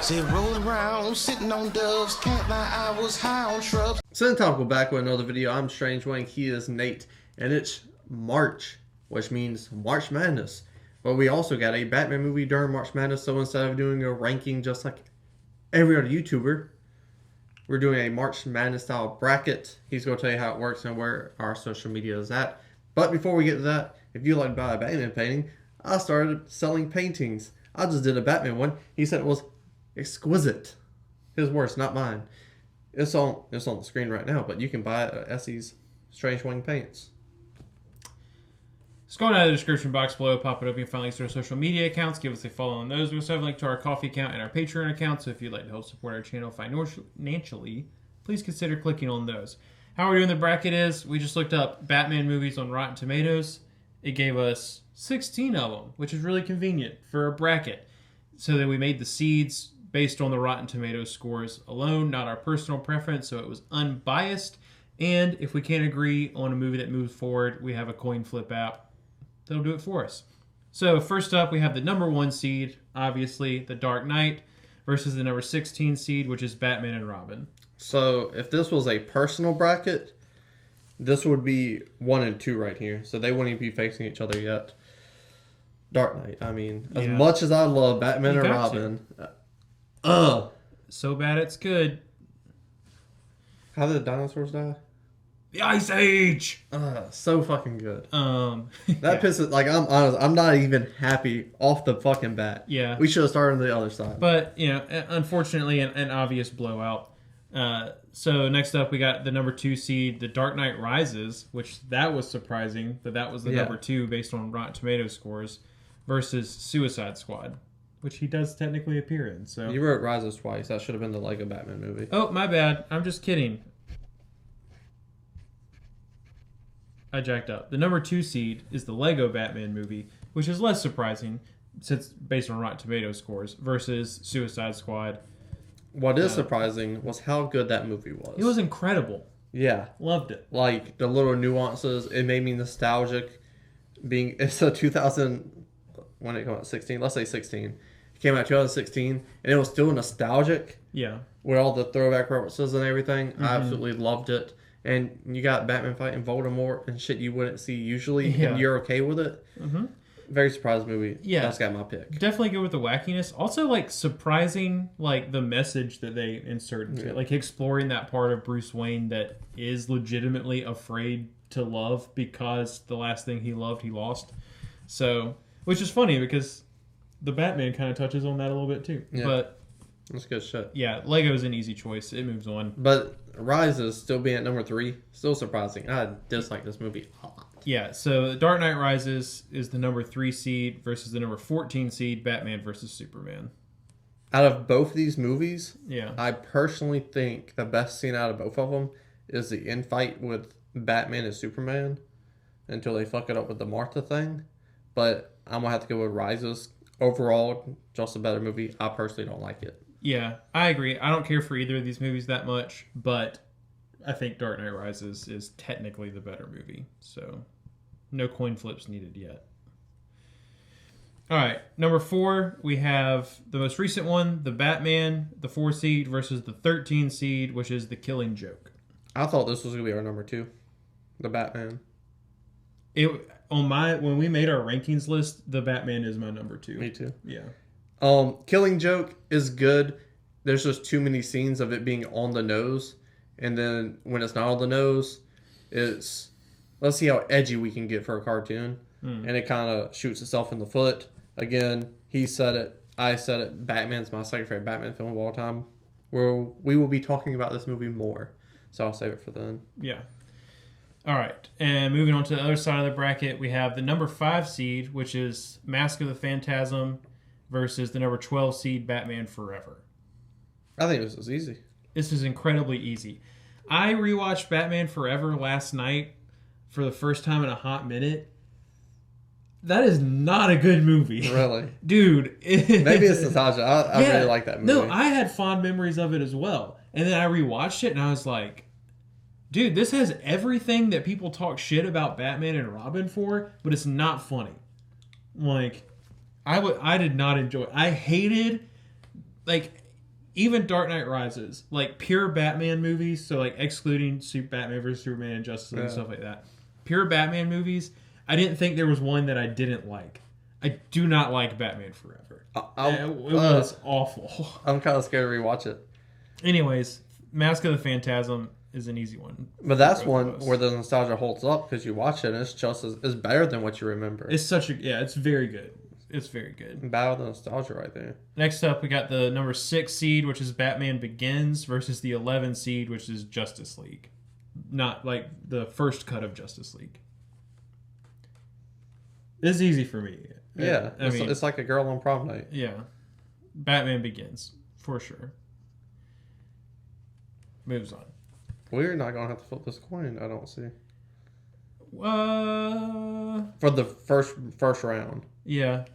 Say rolling around, sitting on doves, can't lie, I was high on shrubs. Cinetalk, we're back with another video. I'm Strange Wang, he is Nate, and it's March, which means March Madness. But we also got a Batman movie during March Madness, so instead of doing a ranking just like every other YouTuber, we're doing a March Madness style bracket. He's going to tell you how it works and where our social media is at. But before we get to that, if you'd like to buy a Batman painting, I started selling paintings. I just did a Batman one. He said it was exquisite. His words, not mine. It's on the screen right now, but you can buy it at Essie's Strange Wing Paints. Scroll down in the description box below, pop it up, you can find links to our social media accounts. Give us a follow on those. We also have a link to our Coffee account and our Patreon account, so if you'd like to help support our channel financially, please consider clicking on those. How we're doing the bracket is, we just looked up Batman movies on Rotten Tomatoes. It gave us 16 of them, which is really convenient for a bracket. So that we made the seeds based on the Rotten Tomatoes scores alone, not our personal preference, so it was unbiased. And if we can't agree on a movie that moves forward, we have a coin flip app that'll do it for us. So first up, we have the number 1 seed, obviously, The Dark Knight, versus the number 16 seed, which is Batman and Robin. So if this was a personal bracket, this would be 1 and 2 right here. So they wouldn't even be facing each other yet. Dark Knight. I mean, as much as I love Batman and Robin, so bad it's good. How did the dinosaurs die? The Ice Age. So fucking good. That pisses. Like, I'm honest, I'm not even happy off the fucking bat. Yeah, we should have started on the other side. But unfortunately, an obvious blowout. So next up, we got the number 2 seed, The Dark Knight Rises, which that was surprising, but that was the number 2 based on Rotten Tomatoes scores, versus Suicide Squad, which he does technically appear in. So you wrote Rises twice. That should have been the Lego Batman movie. Oh, my bad. I'm just kidding. I jacked up. The number 2 seed is the Lego Batman movie, which is less surprising since based on Rotten Tomatoes scores, versus Suicide Squad. What is surprising was how good that movie was. It was incredible. Yeah. Loved it. Like, the little nuances, it made me nostalgic. It's a 2000, when it came out, 16? Let's say 16. It came out 2016, and it was still nostalgic. Yeah. With all the throwback references and everything. I absolutely loved it. And you got Batman fighting Voldemort and shit you wouldn't see usually, and you're okay with it. Very surprised movie. Yeah. That's got my pick. Definitely good with the wackiness. Also, like, surprising, like, the message that they insert into it. Like, exploring that part of Bruce Wayne that is legitimately afraid to love because the last thing he loved, he lost. So, which is funny because the Batman kind of touches on that a little bit too. Yeah. But that's good shit. Yeah, Lego's an easy choice. It moves on. But Rises still being at number 3, still surprising. I dislike this movie a lot. Yeah, so Dark Knight Rises is the number 3 seed versus the number 14 seed, Batman versus Superman. Out of both of these movies, yeah, I personally think the best scene out of both of them is the infight with Batman and Superman until they fuck it up with the Martha thing. But I'm going to have to go with Rises. Overall, just a better movie. I personally don't like it. Yeah, I agree. I don't care for either of these movies that much, but I think Dark Knight Rises is technically the better movie. So, no coin flips needed yet. All right, number 4, we have the most recent one, the Batman, the 4 seed versus the 13 seed, which is The Killing Joke. I thought this was going to be our number 2, the Batman. When we made our rankings list, the Batman is my number 2. Me too. Yeah. Killing Joke is good. There's just too many scenes of it being on the nose. And then when it's not on the nose, it's, let's see how edgy we can get for a cartoon. And it kind of shoots itself in the foot. Again, he said it. I said it. Batman's my second favorite Batman film of all time. We will be talking about this movie more. So I'll save it for then. Yeah. All right. And moving on to the other side of the bracket, we have the number 5 seed, which is Mask of the Phantasm, versus the number 12 seed, Batman Forever. I think this is easy. This is incredibly easy. I rewatched Batman Forever last night for the first time in a hot minute. That is not a good movie. Really? Dude. Maybe it's nostalgia. I really like that movie. No, I had fond memories of it as well. And then I rewatched it and I was like, dude, this has everything that people talk shit about Batman and Robin for, but it's not funny. Like, I did not enjoy it. I hated, like, even Dark Knight Rises, like pure Batman movies, so like excluding Batman vs Superman and Justice League and stuff like that. Pure Batman movies, I didn't think there was one that I didn't like. I do not like Batman Forever. It was awful. I'm kind of scared to rewatch it. Anyways, Mask of the Phantasm is an easy one. But that's one where the nostalgia holds up because you watch it and it's just it's better than what you remember. It's it's very good. It's very good. Battle of the nostalgia right there. Next up, we got the number 6 seed, which is Batman Begins, versus the 11 seed, which is Justice League. Not like the first cut of Justice League. This is easy for me. Yeah, I mean, it's like a girl on prom night. Yeah. Batman Begins, for sure. Moves on. We're not going to have to flip this coin, I don't see. Uh, For the first round. Yeah.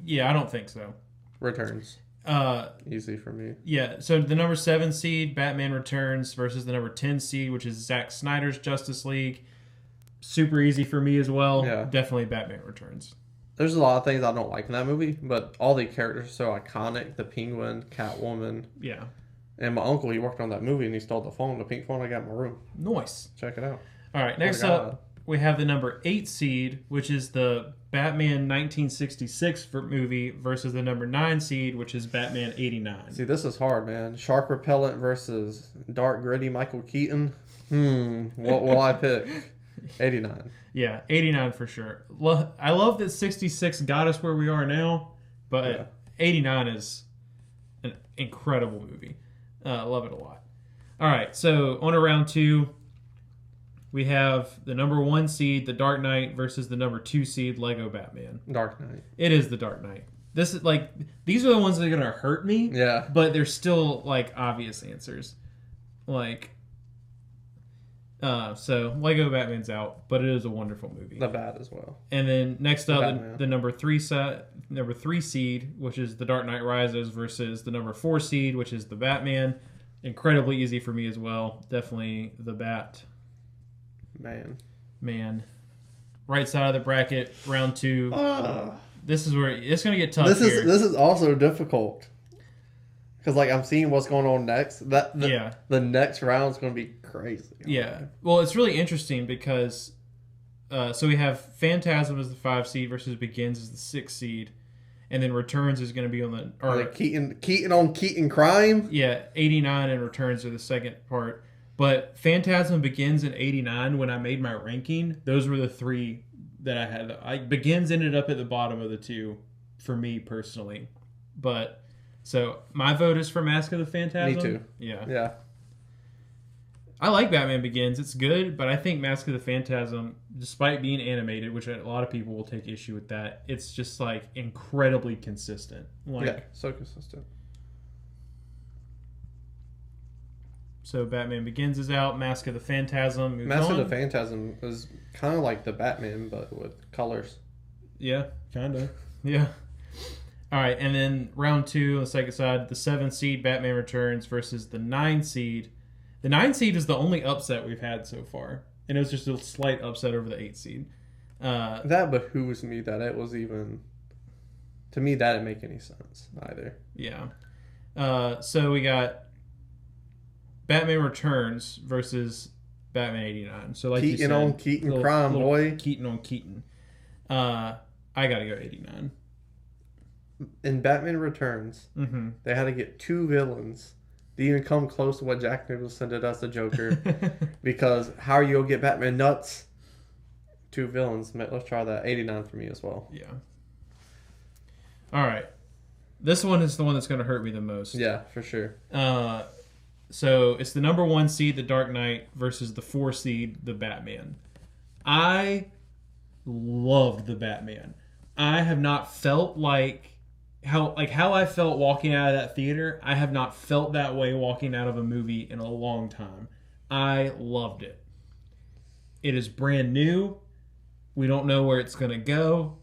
Yeah, I don't think so. Returns. Easy for me. Yeah, so the number 7 seed, Batman Returns, versus the number 10 seed, which is Zack Snyder's Justice League. Super easy for me as well. Yeah. Definitely Batman Returns. There's a lot of things I don't like in that movie, but all the characters are so iconic. The Penguin, Catwoman. Yeah. And my uncle, he worked on that movie and he stole the pink phone I got in my room. Nice. Check it out. All right, next up, we have the number 8 seed, which is the Batman 1966 movie versus the number 9 seed, which is Batman 89. See, this is hard, man. Shark Repellent versus Dark Gritty Michael Keaton. What will I pick? 89. Yeah, 89 for sure. I love that 66 got us where we are now, but 89 is an incredible movie. I love it a lot. All right, so on to round 2. We have the number 1 seed, The Dark Knight, versus the number 2 seed, Lego Batman. Dark Knight. It is The Dark Knight. This is like, these are the ones that are gonna hurt me. Yeah. But they're still like obvious answers. Like, so Lego Batman's out, but it is a wonderful movie. The Bat as well. And then next up, Batman. the number 3 seed, which is The Dark Knight Rises, versus the number 4 seed, which is the Batman. Incredibly easy for me as well. Definitely the Bat. Man. Right side of the bracket, round 2. This is where it's going to get tough. This is also difficult because like I'm seeing what's going on next. The next round is going to be crazy. Yeah. Well, it's really interesting because so we have Phantasm as the 5 seed versus Begins as the 6 seed, and then Returns is going to be on the Keaton on Keaton crime. Yeah, 89 and Returns are the second part. But Phantasm, Begins, and 89, when I made my ranking, those were the 3 that I had. Begins ended up at the bottom of the 2 for me personally. But, so, my vote is for Mask of the Phantasm. Me too. Yeah. I like Batman Begins. It's good, but I think Mask of the Phantasm, despite being animated, which a lot of people will take issue with that, it's just, like, incredibly consistent. So consistent. So Batman Begins is out. Mask of the Phantasm moves Mask on. of the Phantasm is kind of like the Batman, but with colors. Yeah, kind of. Yeah. All right, and then round 2 on the second side, the 7 seed Batman Returns versus the 9 seed. The 9 seed is the only upset we've had so far, and it was just a slight upset over the 8 seed. That behooves me that it was even. To me, that didn't make any sense either. Yeah. So we got Batman Returns versus Batman 89. So like Keaton you said, on Keaton crime, boy. Keaton on Keaton. I gotta go 89. In Batman Returns, they had to get 2 villains to even come close to what Jack Nicholson did as the Joker. Because how are you gonna get Batman nuts? 2 villains. Let's try that. 89 for me as well. Yeah. All right. This one is the one that's gonna hurt me the most. Yeah, for sure. So it's the number 1 seed, The Dark Knight, versus the 4 seed, The Batman. I loved The Batman. I have not felt how I felt walking out of that theater. I have not felt that way walking out of a movie in a long time. I loved it. It is brand new. We don't know where it's gonna go,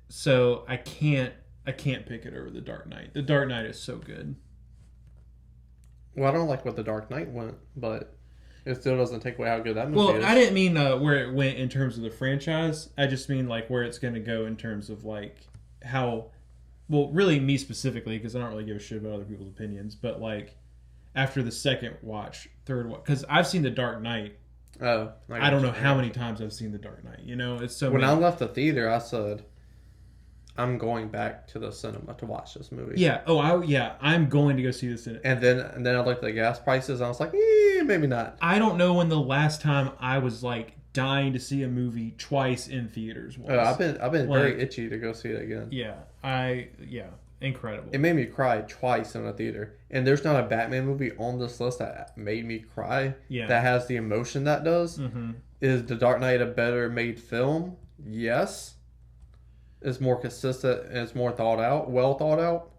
so I can't pick it over The Dark Knight. The Dark Knight is so good. Well, I don't like what The Dark Knight went, but it still doesn't take away how good that movie is. Well, I didn't mean where it went in terms of the franchise. I just mean like where it's going to go in terms of like how well, really me specifically, because I don't really give a shit about other people's opinions, but like after the second watch, third watch, because I've seen The Dark Knight. Oh, I don't know how many times I've seen The Dark Knight. You know, it's so When many. I left the theater, I said, I'm going back to the cinema to watch this movie. Yeah. Oh, I'm going to go see this in it. And then I looked at the gas prices, and I was like, maybe not. I don't know when the last time I was like dying to see a movie twice in theaters was. I've been Like- very itchy to go see it again. Yeah, incredible. It made me cry twice in a theater. And there's not a Batman movie on this list that made me cry. Yeah. That has the emotion that does. Mm-hmm. Is The Dark Knight a better made film? Yes. It's more consistent and it's more well thought out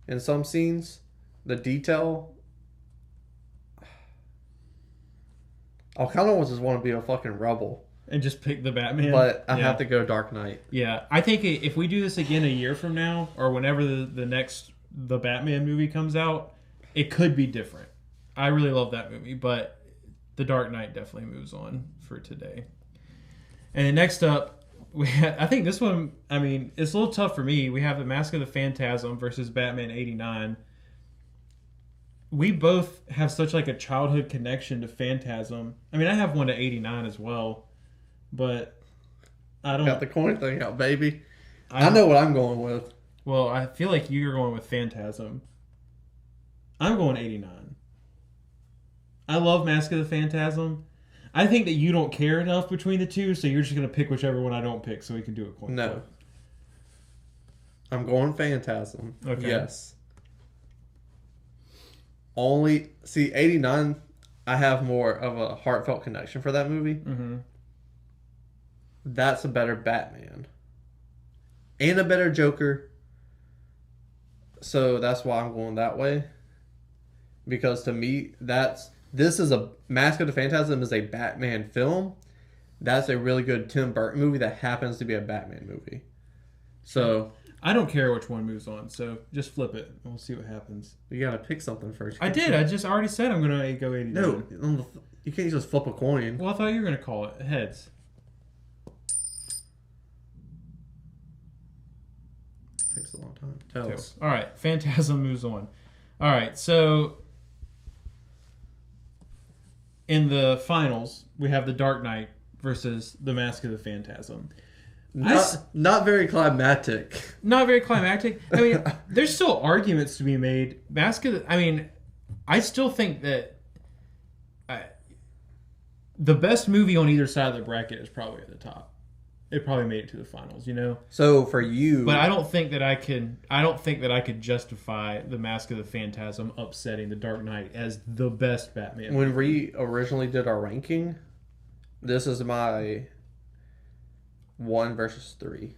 in some scenes. The detail. I kind of just want to be a fucking rebel. And just pick the Batman. But I Yeah. have to go Dark Knight. Yeah, I think if we do this again a year from now, or whenever the Batman movie comes out, it could be different. I really love that movie, but The Dark Knight definitely moves on for today. And then next up, I think this one, I mean, it's a little tough for me. We have The Mask of the Phantasm versus Batman 89. We both have such like a childhood connection to Phantasm. I mean, I have one to 89 as well, but I don't. Got the coin thing out, baby. I know what I'm going with. Well, I feel like you're going with Phantasm. I'm going 89. I love Mask of the Phantasm. I think that you don't care enough between the two, so you're just going to pick whichever one I don't pick so we can do a coin No. flip. I'm going Phantasm. Okay. Yes. Only, see, 89, I have more of a heartfelt connection for that movie. Mm-hmm. That's a better Batman. And a better Joker. So that's why I'm going that way. Because to me, this is a Mask of the Phantasm is a Batman film. That's a really good Tim Burton movie that happens to be a Batman movie. So I don't care which one moves on, so just flip it and we'll see what happens. you gotta pick something first. I did. I just already said I'm going to go 89. No, you can't just flip a coin. Well, I thought you were going to call it heads. Takes a long time. Tails. All right, Phantasm moves on. All right, so in the finals, we have The Dark Knight versus The Mask of the Phantasm. Not very climatic. Not very climactic. I mean, there's still arguments to be made. I still think that the best movie on either side of the bracket is probably at the top. It probably made it to the finals, you know. So for you, But I don't think that I could justify The Mask of the Phantasm upsetting The Dark Knight as the best Batman. when we originally did our ranking, this is my 1 versus 3.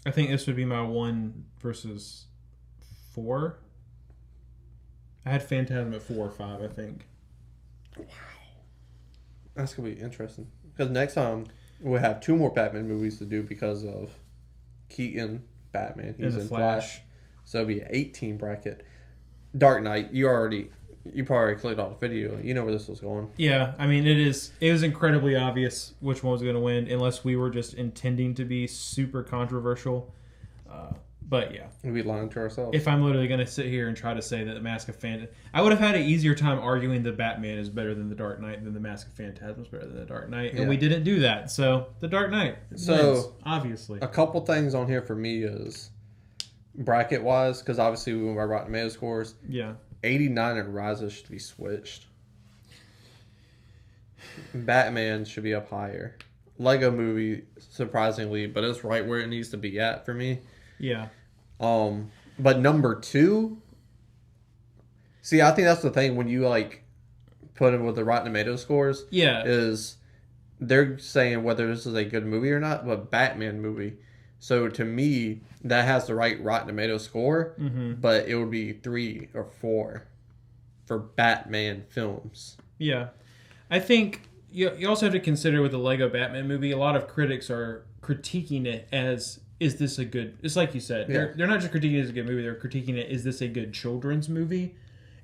I think this would be my 1 versus 4. I had Phantasm at 4 or 5, I think. That's gonna be interesting because next time we'll have 2 more Batman movies to do because of Keaton Batman. He's And the in Flash. So it'll be an 18 bracket. Dark Knight. You probably already clicked off the video. You know where this was going. Yeah, I mean, it was incredibly obvious which one was going to win, unless we were just intending to be super controversial. But yeah, We'd be lying to ourselves. if I'm literally going to sit here and try to say that the Mask of Phantasm, I would have had an easier time arguing that Batman is better than the Dark Knight than the Mask of Phantasm is better than the Dark Knight, and Yeah. we didn't do that. So the Dark Knight wins, obviously. A couple things on here for me is bracket wise, because obviously we went by Rotten Tomato scores. Yeah. 89 and Rises should be switched. Batman should be up higher. Lego Movie, surprisingly, but it's right where it needs to be at for me. Yeah. But number 2, see, I think that's the thing when you like put it with the Rotten Tomato scores. Yeah. Is they're saying whether this is a good movie or not, but Batman movie. So to me, that has the right Rotten Tomato score, but it would be 3 or 4 for Batman films. Yeah. I think you also have to consider with the Lego Batman movie, a lot of critics are critiquing it as, is this a good... It's like you said. Yeah. They're not just critiquing it as a good movie, they're critiquing it, is this a good children's movie?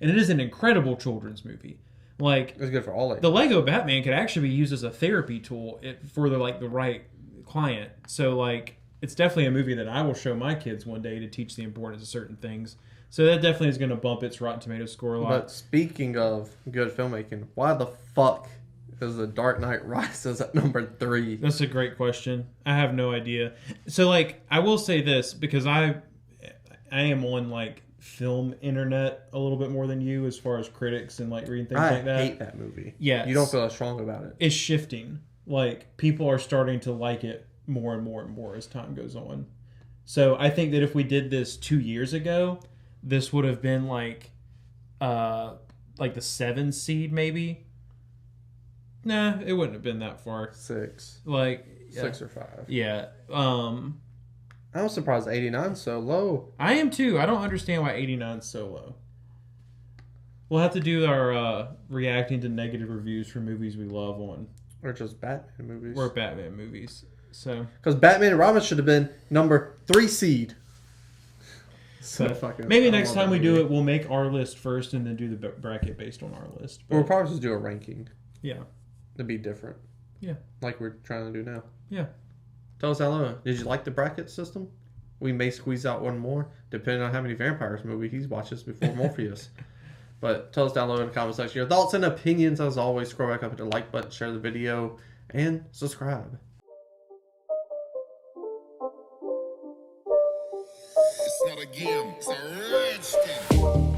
And it is an incredible children's movie. Like, It's good for all ages. the Lego Batman could actually be used as a therapy tool for the right client. So, like, it's definitely a movie that I will show my kids one day to teach the importance of certain things. So that definitely is going to bump its Rotten Tomatoes score a lot. But speaking of good filmmaking, why the fuck is The Dark Knight Rises at number 3? That's a great question. I have no idea. So, like, I will say this because I am on like film internet a little bit more than you as far as critics and like reading things like that. I hate that movie. Yes. You don't feel as strong about it. It's shifting. Like, people are starting to like it more and more and more as time goes on. So I think that if we did this 2 years ago, this would have been like the 7 seed maybe. Nah, it wouldn't have been that far. 6. Like 6 or 5. Yeah. I'm surprised 89's so low. I am too. I don't understand why 89 is so low. We'll have to do our reacting to negative reviews for movies we love on. Or just Batman movies. Or Batman movies. So because Batman and Robin should have been number 3 seed. So fucking. Maybe next time we do it, we'll make our list first and then do the bracket based on our list. But, We'll probably just do a ranking. Yeah. To be different. Yeah. Like we're trying to do now. Yeah. Tell us hello. Did you like the bracket system? We may squeeze out one more, depending on how many vampires movie he watches before Morpheus. But tell us down below in the comment section your thoughts and opinions. As always, scroll back up to the like button, share the video, and subscribe. It's not a game, it's a rich thing.